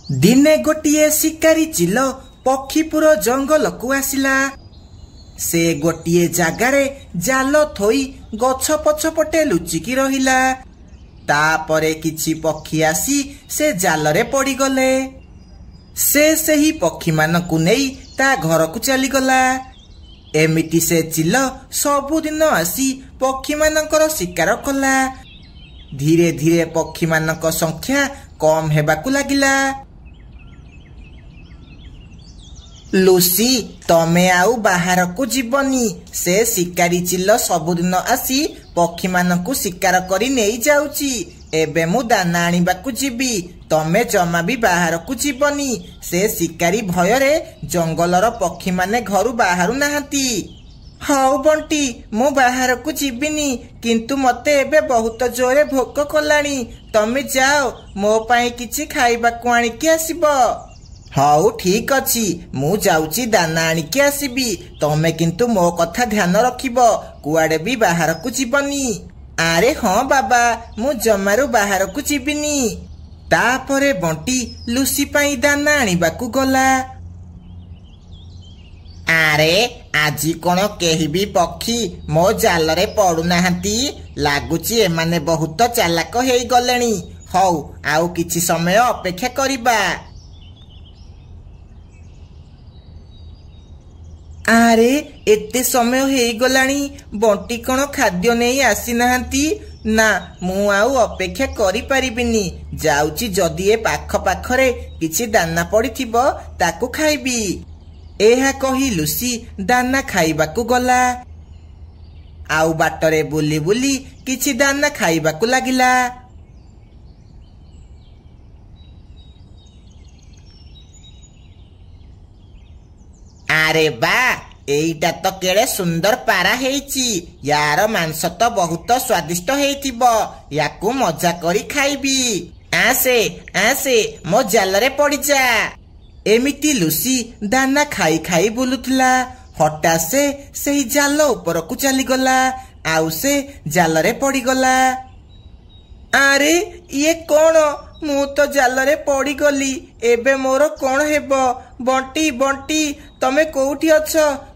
दिने गोटिए शिकारी चिल पक्षीपुर जंगल को आसिला। से गोटिए जगारे जाल थोई गछ पछपटे लुचिकी रहिला। तापरे किछि पक्षी आसी से जालरे पड़ीगले। से सही पक्षी मानकु नेई ता घर को चलीगला। एमिति से चिल सबुदिन आसी पक्षी मानकर शिकार कला। धीरे धीरे पक्षी मानक संख्या कम हेबाकु लागिला। लुसी तमे आउ बाहर को जीवनी। से शिकारी चिल सबुदिन आसी पक्षी मानकु शिकार करी नहीं जाउची। एबे मु दाना आनिबाकु जीवी। तमे जमा भी बाहर को जीवनी। से शिकारी भयरे जंगलर पक्षी माने घरु बाहरु नाहंती। हाउ बंटी मु बाहर को जीविनी, किंतु मते एबे बहुत जोरे भोक कलानी। तमे जाओ मो पाई किछि खाइबाकु आनिकी आसीबो। हाउ ठीक अछि, मु जाउची दाना आनिकी आसीबी। तमे किंतु मो कथा ध्यान रखिबो, कुआडे भी बाहर को जीवनी। आरे हाँ बाबा, मु जमारू बाहर को जीविनी। तापरे बंटी लुसी पाई दाना आनिबाकु गला। आरे आजी कोन केही भी पक्षी मो जालरे पड़ु नाहंती। लागुची एमाने बहुत चालाक हेई गलेनी। हौ आउ किछि समय अपेक्षा करिबा। आरे एते समय हेई गलानी, बंटी कोन खाद्य नहीं आसी नाहंती। ना मु आउ अपेक्षा करि परिबिनी। जाउची जदि ए पाख पाखरे किछि दाना पड़िथिबो ताकु खाइबी। एहा कही लुसी दाना खाइबाकु गला। आउ बाटरे बुली बुली किछि दाना खाइबाकु लागिला। आरे बा, एईटा तो केड़े सुंदर पारा हेइची। यार मांस तो बहुत स्वादिष्ट हेइथिबो। याकु मजा करी खाइबी। आसे आसे मो जालरे पड़ी जा। एमिति लुसी दाना खाई खाई बुलुथला। हठात से सही जाल ऊपर को चली गला। आउ से जालरे पड़ी गला। आरे ये कौन? मु तो जालरे पड़ी गली। एबे मोर कौन हेबो? बंटी बंटी तमे कोउठी अछ?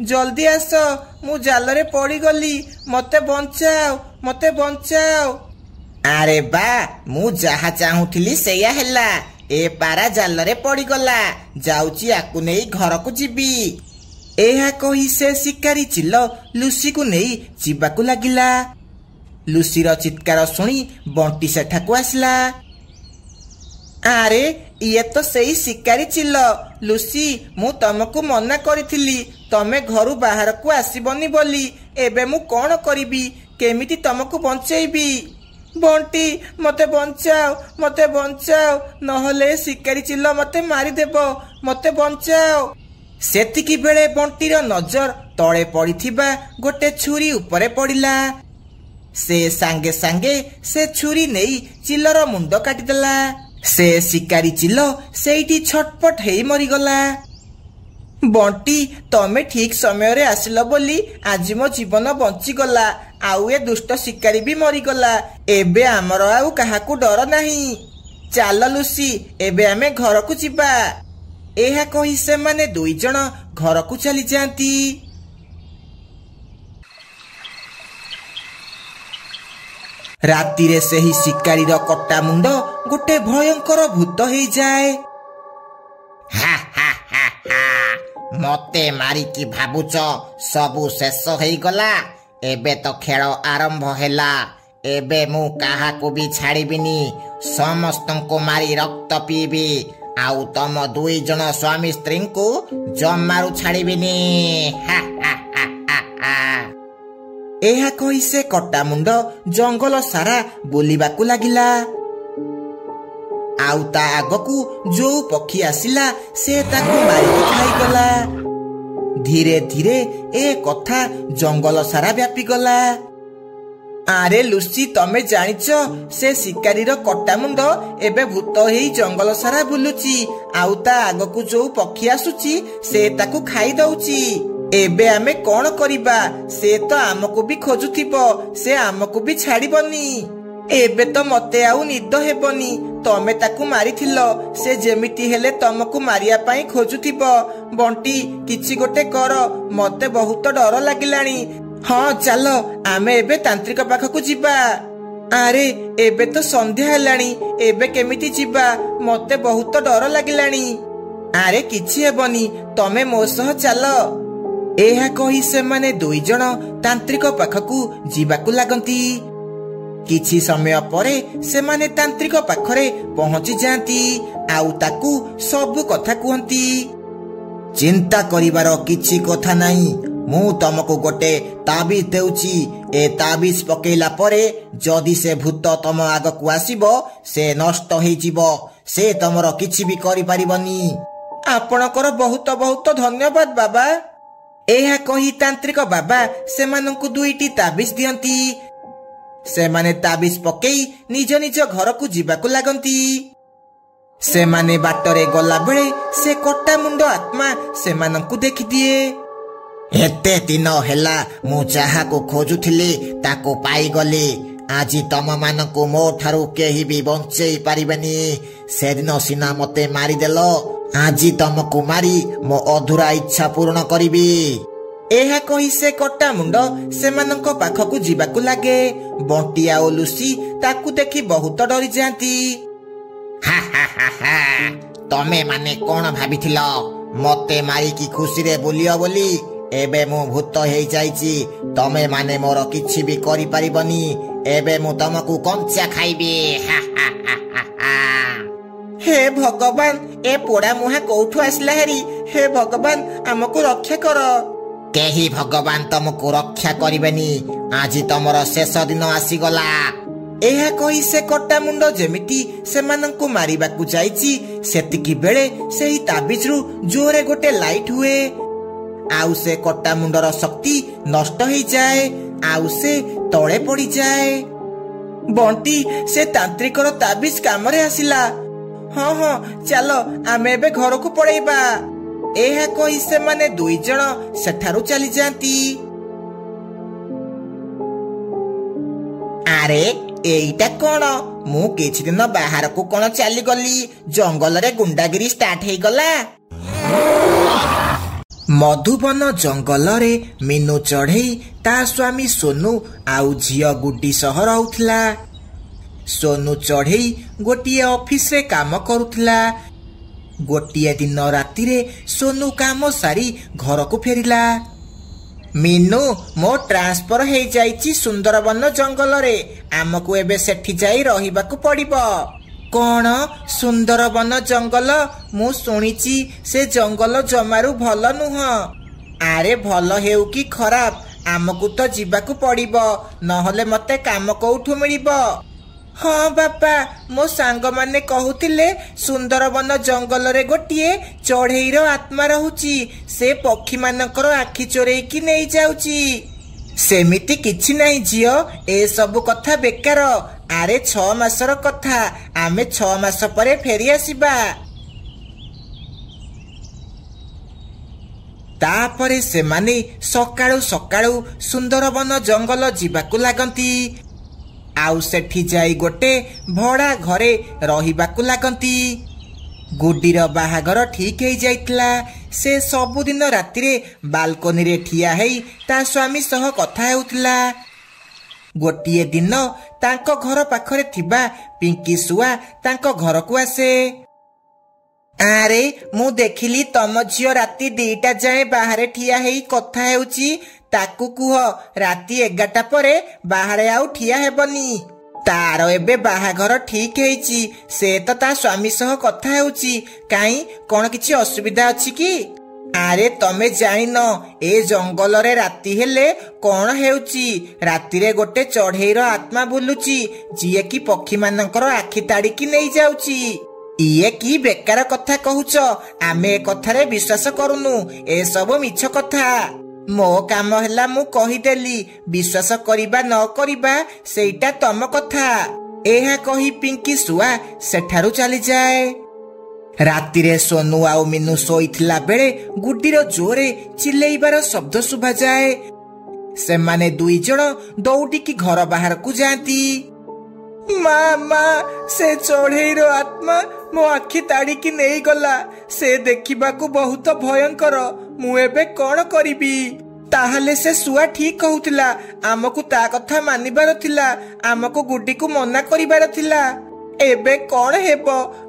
जल्दी आस, मु जालरे पड़ी गली। मते बंचाओ, मते बंचाओ। आरे बा, मु जहा चाहुथिली सेया हेला। ए पारा जालरे पड़ी गला। जाउची आकु नेई घर को जीवी। एहा कही से शिकारी चिल लुसी को नेई जीवाकु लागिला। लुसीर चित्कार सुनी बंटी सेठाकु आसिला। आरे ये तो सही शिकारी चिल। लुसी मु तमको मना करिथिली तमे घरु बाहर को आसीबनी बोली। एबे मु कोन करिबी? केमिति तमको बंचेइबी? बंटी मते बंचाओ, मते बंचाओ, नहले शिकारी चिल मते मारी देबो। मते बंचाओ। सेतिकी बेले बंटीर नजर तळे पड़िथिबा गोटे छुरी उपरे पड़िला। से सांगे सांगे से छुरी नेई चिलर मुंड काटिदेला। से शिकारी चिल सेठी छटपट हेई मरीगला। बंटी तमे ठीक समय रे आसिल बोली आज मो जीवन बंची गला। आउ ए दुष्ट शिकारी भी मरीगला। एबे आमर आउ काहाकू डर नाही। चाल लुसी एबे आमे घर को जिबा। एहा कही से माने दुई जण घर को चली जाती। राति रे सेही शिकारी रो कट्टा मुंड गोटे भयंकर भूत हेई जाए। हा हा हा हा, मते मारी की भाबुच सबु शेष हेई गला। एबे तो खेल आरंभ हेला। एबे मु काहाकू भी छाड़ीबिनी। समस्तंको मारी रक्त पीबी। आउ तम दुई जण स्वामी स्त्री को जमारू छाड़ीबिनी। हा हा हा हा हा। एहा कही से कट्टा मुंड जंगल सारा बुलिबाकू लागिला। आउ ता आगकू जो पक्षी आसिला से ताकू मारी खाईगला। धीरे धीरे ए कथा जंगल सारा व्यापी गला। आरे लुसी तमे जानिच से शिकारी रो कट्टा मुंड एबे भूत हेई जंगल सारा बुलुची। आउ ता आगकू जो पक्षी आसुची से ताकू खाई दउची। एबे आमे कौन करिबा? से तो आमको भी खोजुथिबो। से आमको भी छाड़ीबनी। एबे तो मते आउ निद हेबनी। ତମେ ତାକୁ ମାରିଥିଲ। ସେ ଯେମିତି ହେଲେ ତମକୁ ମାରିବା ପାଇଁ ଖୋଜୁଥିବ। ବଣ୍ଟି କିଛି ଗୋଟେ କର, ମତେ ବହୁତ ଡର ଲାଗିଲାଣି। ହଁ ଚାଲ ଆମେ ଏବେ ତାନ୍ତ୍ରିକ ପାଖକୁ ଯିବା। ଆରେ ଏବେ ତ ସନ୍ଧ୍ୟା ହେଲାଣି, ଏବେ କେମିତି ଯିବା? ମତେ ବହୁତ ଡର ଲାଗିଲାଣି। ଆରେ କିଛି ହେବନି, ତମେ ମୋ ସହ ଚାଲ। ଏହା କହି ସେମାନେ ଦୁଇ ଜଣ ତାନ୍ତ୍ରିକ ପାଖକୁ ଯିବାକୁ ଲାଗନ୍ତି। କିଛି ସମୟ ପରେ ସେମାନେ ତାନ୍ତ୍ରିକ ପାଖରେ ପହଞ୍ଚି ଯାଆନ୍ତି ଆଉ ତାକୁ ସବୁ କଥା କୁହନ୍ତି। ଚିନ୍ତା କରିବାର କିଛି କଥା ନାହିଁ, ମୁଁ ତମକୁ ଗୋଟେ ତାବିଜ ଦେଉଛି। ଏ ତାବିଜ ପକେଇଲା ପରେ ଯଦି ସେ ଭୂତ ତମ ଆଗକୁ ଆସିବ, ସେ ନଷ୍ଟ ହେଇଯିବ। ସେ ତମର କିଛି ବି କରିପାରିବନି। ଆପଣଙ୍କର ବହୁତ ବହୁତ ଧନ୍ୟବାଦ ବାବା। ଏହା କହି ତାନ୍ତ୍ରିକ ବାବା ସେମାନଙ୍କୁ ଦୁଇଟି ତାବିଜ ଦିଅନ୍ତି। ସେମାନେ ତାବିଜ ପକେଇ ନିଜ ନିଜ ଘରକୁ ଯିବାକୁ ଲାଗନ୍ତି। ସେମାନେ ବାଟରେ ଗଲାବେଳେ ସେ କଟା ମୁଣ୍ଡ ଆତ୍ମା ସେମାନଙ୍କୁ ଦେଖିଦିଏ। ଏତେ ଦିନ ହେଲା ମୁଁ ଯାହାକୁ ଖୋଜୁଥିଲି ତାକୁ ପାଇଗଲି। ଆଜି ତମମାନଙ୍କୁ ମୋ ଠାରୁ କେହି ବି ବଞ୍ଚେଇ ପାରିବେନି। ସେଦିନ ସିନା ମତେ ମାରିଦେଲ, ଆଜି ତମକୁ ମାରି ମୋ ଅଧୁରା ଇଚ୍ଛା ପୂରଣ କରିବି। ଏହା କହି ସେ କଟା ମୁଣ୍ଡ ସେମାନଙ୍କ ପାଖକୁ ଯିବାକୁ ଲାଗେ। ବଣ୍ଟି ଆଉ ଲୁସି ତାକୁ ଦେଖି ବହୁତ ଡରିଯାଆନ୍ତି। ତମେ ମାନେ କଣ ଭାବିଥିଲ ମତେ ମାରିକି ଖୁସିରେ ବୁଲିବ ବୋଲି? ଏବେ ମୁଁ ଭୂତ ହେଇଯାଇଛି, ତମେ ମାନେ ମୋର କିଛି ବି କରିପାରିବନି। ଏବେ ମୁଁ ତମକୁ କଞ୍ଚା ଖାଇବି। ହେ ଭଗବାନ, ଏ ପୋଡା ମୁହାଁ କୋଉଠୁ ଆସିଲା ହେରି? ହେ ଭଗବାନ, ଆମକୁ ରକ୍ଷା କର। କେହି ଭଗବାନ ତମକୁ ରକ୍ଷା କରିବେନି। ଆଜି ତମର ଶେଷ ଦିନ ଆସିଗଲା। ଏହା କହି ସେ କଟା ମୁଣ୍ଡ ଯେମିତି ସେମାନଙ୍କୁ ମାରିବାକୁ ଯାଇଛି, ସେତିକି ବେଳେ ସେହି ତାବିଜରୁ ଜୋରେ ଗୋଟେ ଲାଇଟ୍ ହୁଏ ଆଉ ସେ କଟା ମୁଣ୍ଡର ଶକ୍ତି ନଷ୍ଟ ହେଇଯାଏ ଆଉ ସେ ତଳେ ପଡିଯାଏ। ବଣ୍ଟି, ସେ ତାନ୍ତ୍ରିକର ତାବିଜ କାମରେ ଆସିଲା। ହଁ ହଁ ଚାଲ ଆମେ ଏବେ ଘରକୁ ପଳେଇବା। ଏହା କହି ସେମାନେ ଦୁଇ ଜଣ ସେଠାରୁ ଚାଲିଯାଆନ୍ତି। ଆରେ ଏଇଟା କଣ? ମୁଁ କିଛି ଦିନ ବାହାରକୁ କଣ ଚାଲିଗଲି, ଜଙ୍ଗଲରେ ଗୁଣ୍ଡାଗିରି ଷ୍ଟାର୍ଟ ହେଇଗଲା। ମଧୁବନ ଜଙ୍ଗଲରେ ମିନୁ ଚଢେଇ ତା ସ୍ୱାମୀ ସୋନୁ ଆଉ ଝିଅ ଗୁଡି ସହ ରହୁଥିଲା। ସୋନୁ ଚଢେଇ ଗୋଟିଏ ଅଫିସରେ କାମ କରୁଥିଲା। ଗୋଟିଏ ଦିନ ରାତିରେ ସୋନୁ କାମ ସାରି ଘରକୁ ଫେରିଲା। ମିନୁ, ମୋ ଟ୍ରାନ୍ସଫର ହେଇଯାଇଛି ସୁନ୍ଦରବନ ଜଙ୍ଗଲରେ। ଆମକୁ ଏବେ ସେଠି ଯାଇ ରହିବାକୁ ପଡିବ। କଣ ସୁନ୍ଦରବନ ଜଙ୍ଗଲ? ମୁଁ ଶୁଣିଛି ସେ ଜଙ୍ଗଲ ଜମାରୁ ଭଲ ନୁହଁ। ଆରେ ଭଲ ହେଉ କି ଖରାପ, ଆମକୁ ତ ଯିବାକୁ ପଡିବ, ନହେଲେ ମତେ କାମ କୋଉଠୁ ମିଳିବ? ହଁ ବାପା, ମୋ ସାଙ୍ଗମାନେ କହୁଥିଲେ ସୁନ୍ଦରବନ ଜଙ୍ଗଲରେ ଗୋଟିଏ ଚଢେଇର ଆତ୍ମା ରହୁଛି। ସେ ପକ୍ଷୀମାନଙ୍କର ଆଖି ଚୋରେଇକି ନେଇଯାଉଛି। ସେମିତି କିଛି ନାହିଁ ଝିଅ, ଏସବୁ କଥା ବେକାର। ଆରେ 6 ମାସର କଥା, ଆମେ 6 ମାସ ପରେ ଫେରି ଆସିବା। ତାପରେ ସେମାନେ ସକାଳୁ ସକାଳୁ ସୁନ୍ଦରବନ ଜଙ୍ଗଲ ଯିବାକୁ ଲାଗନ୍ତି ଆଉ ସେଠି ଯାଇ ଗୋଟେ ଭଡା ଘରେ ରହିବାକୁ ଲାଗନ୍ତି। ଗୁଡିର ବାହାଘର ଠିକ ହେଇଯାଇଥିଲା। ସେ ସବୁଦିନ ରାତିରେ ବାଲକୋନିରେ ଠିଆ ହେଇ ତା ସ୍ୱାମୀ ସହ କଥା ହେଉଥିଲା। ଗୋଟିଏ ଦିନ ତାଙ୍କ ଘର ପାଖରେ ଥିବା ପିଙ୍କି ଶୁଆ ତାଙ୍କ ଘରକୁ ଆସେ। ଆରେ ମୁଁ ଦେଖିଲି ତମ ଝିଅ ରାତି 2ଟା ଯାଏଁ ବାହାରେ ଠିଆ ହେଇ କଥା ହେଉଛି। ତାକୁ କୁହ ରାତି 11ଟା ପରେ ବାହାରେ ଆଉ ଠିଆ ହେବନି। ତାର ଏବେ ବାହାଘର ଠିକ ହେଇଛି, ସେ ତ ତା ସ୍ୱାମୀ ସହ କଥା ହେଉଛି। କାହିଁ, କଣ କିଛି ଅସୁବିଧା ଅଛି କି? ଆରେ ତମେ ଜାଣିନ ଏ ଜଙ୍ଗଲରେ ରାତି ହେଲେ କଣ ହେଉଛି? ରାତିରେ ଗୋଟେ ଚଢେଇର ଆତ୍ମା ବୁଲୁଛି, ଯିଏକି ପକ୍ଷୀମାନଙ୍କର ଆଖି ତାଡିକି ନେଇଯାଉଛି। ଇଏ କି ବେକାର କଥା କହୁଛ? ଆମେ ଏ କଥାରେ ବିଶ୍ୱାସ କରୁନୁ, ଏସବୁ ମିଛ କଥା। ମୋ କାମ ହେଲା ମୁଁ କହିଦେଲି, ବିଶ୍ୱାସ କରିବା ନ କରିବା ସେଇଟା ତମ କଥା। ଏହା କହି ପିଙ୍କି ଶୁଆ ସେଠାରୁ ଚାଲିଯାଏ। ରାତିରେ ସୋନୁ ଆଉ ମିନୁ ଶୋଇଥିଲା ବେଳେ ଗୁଡିର ଜୋରେ ଚିଲେଇବାର ଶବ୍ଦ ଶୁଭାଯାଏ। ସେମାନେ ଦୁଇ ଜଣ ଦୌଡ଼ିକି ଘର ବାହାରକୁ ଯାଆନ୍ତି। ମା ମା ସେ ଚଢେଇର ଆତ୍ମା ମୋ ଆଖି ତାଡିକି ନେଇଗଲା। ସେ ଦେଖିବାକୁ ବହୁତ ଭୟଙ୍କର। ମୁଁ ଏବେ କଣ କରିବି? ତାହେଲେ ସେ ଶୁଆ ଠିକ କହୁଥିଲା। ଆମକୁ ତା କଥା ମାନିବାର ଥିଲା। ଆମକୁ ଗୁଡିକୁ ମନା କରିବାର ଥିଲା। ଏବେ କଣ ହେବ?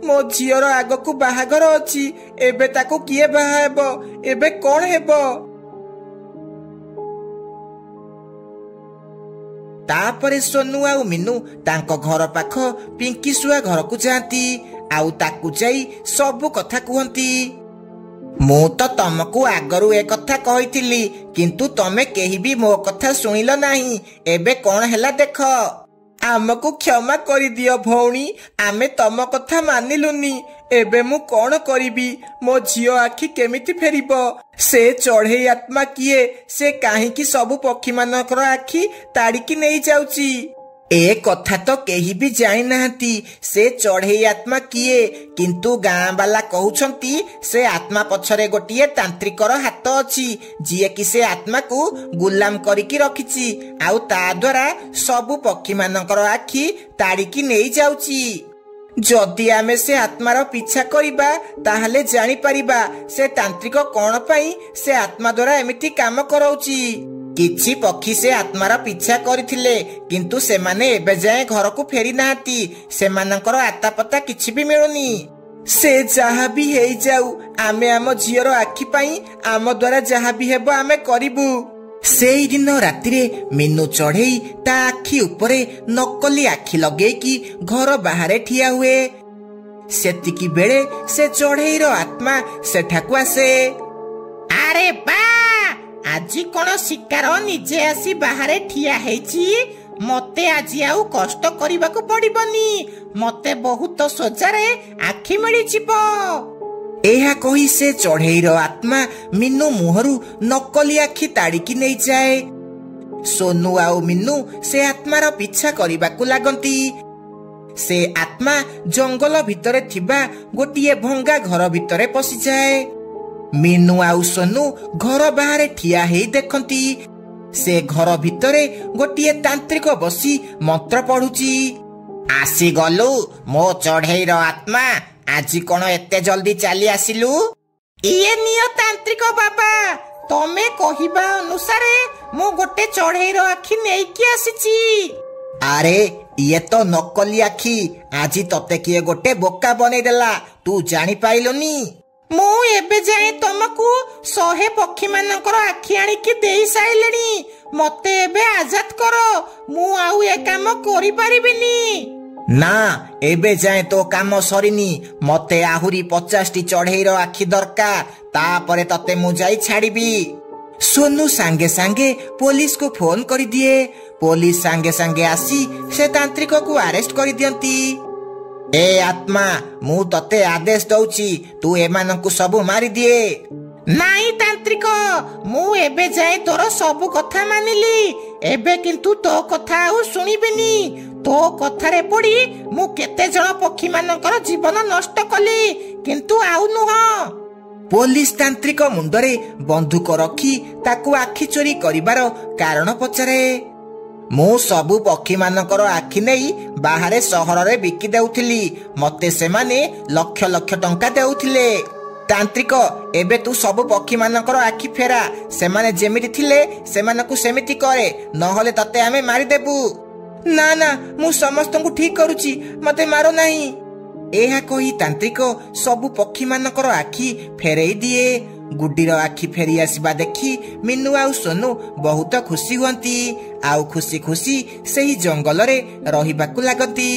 ମୋ ଝିଅର ଆଗକୁ ବାହାଘର ଅଛି। ଏବେ ତାକୁ କିଏ ବାହା ହେବ? ଏବେ କଣ ହେବ? ତାପରେ ସୋନୁ ଆଉ ମିନୁ ତାଙ୍କ ଘର ପାଖ ପିଙ୍କି ଶୁଆ ଘରକୁ ଯାଆନ୍ତି ଆଉ ତାକୁ ଯାଇ ସବୁ କଥା କୁହନ୍ତି। ମୁଁ ତ ତମକୁ ଆଗରୁ ଏ କଥା କହିଥିଲି, କିନ୍ତୁ ତମେ କେହି ବି ମୋ କଥା ଶୁଣିଲ ନାହିଁ। ଏବେ କଣ ହେଲା ଦେଖ। ଆମକୁ କ୍ଷମା କରିଦିଅ ଭଉଣୀ, ଆମେ ତମ କଥା ମାନିଲୁନି। ଏବେ ମୁଁ କଣ କରିବି? ମୋ ଝିଅ ଆଖି କେମିତି ଫେରିବ? ସେ ଚଢେଇ ଆତ୍ମା କିଏ? ସେ କାହିଁକି ସବୁ ପକ୍ଷୀମାନଙ୍କର ଆଖି ତାଡିକି ନେଇଯାଉଛି? ଏ କଥା ତ କେହି ବି ଜାଣିନାହାନ୍ତି ସେ ଚଢେଇ ଆତ୍ମା କିଏ, କିନ୍ତୁ ଗାଁ ବାଲା କହୁଛନ୍ତି ସେ ଆତ୍ମା ପଛରେ ଗୋଟିଏ ତାନ୍ତ୍ରିକର ହାତ ଅଛି, ଯିଏକି ସେ ଆତ୍ମାକୁ ଗୁଲାମ କରିକି ରଖିଛି ଆଉ ତା ଦ୍ୱାରା ସବୁ ପକ୍ଷୀମାନଙ୍କର ଆଖି ତାଡିକି ନେଇଯାଉଛି। ଯଦି ଆମେ ସେ ଆତ୍ମାର ପିଛା କରିବା ତାହେଲେ ଜାଣିପାରିବା ସେ ତାନ୍ତ୍ରିକ କଣ ପାଇଁ ସେ ଆତ୍ମା ଦ୍ୱାରା ଏମିତି କାମ କରାଉଛି। କିଛି ପକ୍ଷୀ ସେ ଆତ୍ମାର ପିଛା କରିଥିଲେ, କିନ୍ତୁ ସେମାନେ ଏବେ ଯାଏ ଘରକୁ ଫେରି ନାହାନ୍ତି। ସେମାନଙ୍କର ଆତାପତା କିଛି ବି ମିଳୁନି। ସେ ଯାହା ବି ହେଇଯାଉ, ଆମେ ଆମ ଝିଅର ଆଖି ପାଇଁ ଆମ ଦ୍ୱାରା ଯାହା ବି ହେବ ଆମେ କରିବୁ। ସେଇଦିନ ରାତିରେ ମିନୁ ଚଢେଇ ତା ଆଖି ଉପରେ ନକଲି ଆଖି ଲଗେଇକି ଘର ବାହାରେ ଠିଆ ହୁଏ। ସେତିକି ବେଳେ ସେ ଚଢେଇର ଆତ୍ମା ସେଠାକୁ ଆସେ। ଆରେ ବା, ଆଜି କଣ ଶିକାର ନିଜେ ଆସି ବାହାରେ ଠିଆ ହେଇଛି। ମତେ ଆଜି ଆଉ କଷ୍ଟ କରିବାକୁ ପଡିବନି। ମତେ ବହୁତ ସଜାରେ ଆଖି ମିଳିଯିବ। ଏହା କହି ସେ ଚଢେଇର ଆତ୍ମା ମିନୁ ମୁହଁରୁ ନକଲି ଆଖି ତାଡିକି ନେଇଯାଏ। ସୋନୁ ଆଉ ମିନୁ ସେ ଆତ୍ମାର ପିଛା କରିବାକୁ ଲାଗନ୍ତି। ସେ ଆତ୍ମା ଜଙ୍ଗଲ ଭିତରେ ଥିବା ଗୋଟିଏ ଭଙ୍ଗା ଘର ଭିତରେ ପଶିଯାଏ। ମିନୁ ଆଉ ସୋନୁ ଘର ବାହାରେ ଠିଆ ହେଇ ଦେଖନ୍ତି ସେ ଘର ଭିତରେ ଗୋଟିଏ ତାନ୍ତ୍ରିକ ବସି ମନ୍ତ୍ର ପଢୁଛି। ଆସିଗଲୁ ମୋ ଚଢେଇର ଆତ୍ମା, ଆଜି କଣ ଏତେ ଜଲ୍ଦି ଚାଲି ଆସିଲୁ? ଇଏ ନିଅ ତାନ୍ତ୍ରିକ ବାବା, ତମେ କହିବା ଅନୁସାରେ ମୁଁ ଗୋଟେ ଚଢେଇର ଆଖି ନେଇକି ଆସିଛି। ଆରେ ଇଏ ତ ନକଲି ଆଖି। ଆଜି ତତେ କିଏ ଗୋଟେ ବୋକା ବନେଇଦେଲା, ତୁ ଜାଣିପାରିଲୁନି? ମୁଁ ଏବେ ଯାଏ ତମକୁ 100 ପକ୍ଷୀମାନଙ୍କର ଆଖି ଆଣିକି ଦେଇ ସାରିଲିଣି। ମତେ ଏବେ ଆଜାଦ କର, ମୁଁ ଆଉ ଏ କାମ କରିପାରିବିନି। ନା, ଏବେ ଯାଏ ତୋ କାମ ସରିନି। ମତେ ଆହୁରି 50ଟି ଚଢେଇର ଆଖି ଦରକାର, ତାପରେ ତତେ ମୁଁ ଯାଇ ଛାଡିବି। ସୋନୁ ସାଙ୍ଗେ ସାଙ୍ଗେ ପୋଲିସକୁ ଫୋନ କରିଦିଏ। ପୋଲିସ ସାଙ୍ଗେ ସାଙ୍ଗେ ଆସି ସେ ତାନ୍ତ୍ରିକକୁ ଆରେଷ୍ଟ କରିଦିଅନ୍ତି। ଏ ଆତ୍ମା, ମୁଁ ତତେ ଆଦେଶ ଦଉଛି, ତୁ ଏମାନଙ୍କୁ ସବୁ ମାରିଦିଏ। ନାଇଁ ତାନ୍ତ୍ରିକ, ମୁଁ ଏବେ ଯାଏ ତୋର ସବୁ କଥା ମାନିଲି। ଏବେ କିନ୍ତୁ ତୋ କଥା ଆଉ ଶୁଣିବିନି। ତୋ କଥାରେ ପଡି ମୁଁ କେତେ ଜଣ ପକ୍ଷୀମାନଙ୍କର ଜୀବନ ନଷ୍ଟ କଲି, କିନ୍ତୁ ଆଉ ନୁହଁ। ପୋଲିସ ତାନ୍ତ୍ରିକ ମୁଣ୍ଡରେ ବନ୍ଧୁକ ରଖି ତାକୁ ଆଖି ଚୋରି କରିବାର କାରଣ ପଚାରେ। ମୁଁ ସବୁ ପକ୍ଷୀମାନଙ୍କର ଆଖି ନେଇ ବାହାରେ ସହରରେ ବିକି ଦେଉଥିଲି। ମତେ ସେମାନେ ଲକ୍ଷ ଲକ୍ଷ ଟଙ୍କା ଦେଉଥିଲେ। ତାନ୍ତ୍ରିକ, ଏବେ ତୁ ସବୁ ପକ୍ଷୀମାନଙ୍କର ଆଖି ଫେରା। ସେମାନେ ଯେମିତି ଥିଲେ ସେମାନଙ୍କୁ ସେମିତି କରେ, ନହେଲେ ତତେ ଆମେ ମାରିଦେବୁ। ନା ନା, ମୁଁ ସମସ୍ତଙ୍କୁ ଠିକ କରୁଛି, ମତେ ମାର ନାହିଁ। ଏହା କହି ତାନ୍ତ୍ରିକ ସବୁ ପକ୍ଷୀମାନଙ୍କର ଆଖି ଫେରେଇ ଦିଏ। ଗୁଡିର ଆଖି ଫେରି ଆସିବା ଦେଖି ମିନୁ ଆଉ ସୋନୁ ବହୁତ ଖୁସି ହୁଅନ୍ତି ଆଉ ଖୁସି ଖୁସି ସେହି ଜଙ୍ଗଲରେ ରହିବାକୁ ଲାଗନ୍ତି।